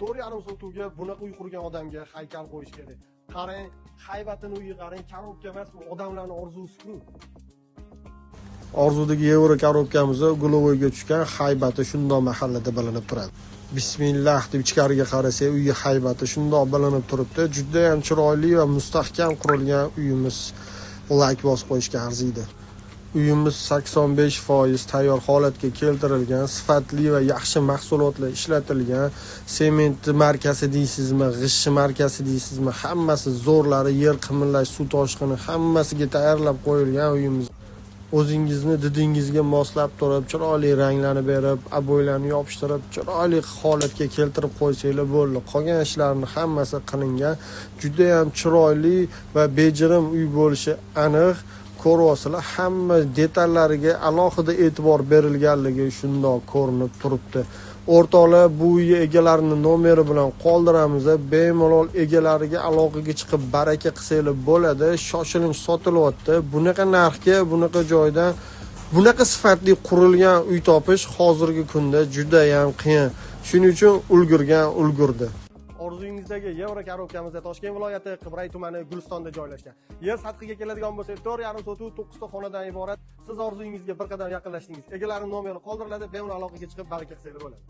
4,5 sotuvga bunaqa uy qurgan odamga haykal qo'yish kerak. Qarang, haybatini uyi qarang, korobka emasmi, odamlarning orzusi-ku. Orzudagi yevro korobkamizda Gulovoyga tushgan haybati shundoq mahallada bilinib turadi. Bismillah deb ichkariga qarasak, uyi haybati shundoq bilinib turibdi. Juda ham chiroyli va mustahkam qurilgan uyimiz. Like bosib qo'yishga arziydi. Uyimiz 85% tayyor holatga keltirilgan, sifatli va yaxshi mahsulotlar ishlatilgan, sement markasi deysizmi, g'isht markasi deysizmi, hammasi zo'rlari, yer qimirlash, suv toshqini hammasiga tayyorlab qo'yilgan uyimiz. O'zingizning didingizga moslab turib, chiroyli ranglarni berib, aboylarni yopishtirib, chiroyli holatga keltirib qo'ysanglar bo'ldi. Qolgan ishlarni hammasi qilingan, juda ham chiroyli va bejirim uy bo'lishi aniq. Ko'ryapsizlar, hamma detallariga alohida e'tibor berilganligi shundoq ko'rinib turibdi. O'rtoqlar, bu uy egalarini nomeri bilan qoldiramiz. Bemalol egalariga aloqaga chiqib baraka qilsanglar bo'ladi. Shoshilinch sotilyapti. Bunaqa narxga, bunaqa joydan, bunaqa sifatli qurilgan uy topish hozirgi kunda juda ham qiyin. Shuning uchun ulgurdi. Orzungizdagi yevro korobkamizda Toshkent viloyati Qibray tumani Gulistonda joylashgan. Yer sathiga keladigan bo'lsa, 4,5 sotuv 9 ta xonadan iborat. Siz orzungizga bir qadam yaqinlashdingiz. Egalarining nomeri qoldiriladi, bemalol aloqaga chiqib baraka qilsanglar bo'ladi.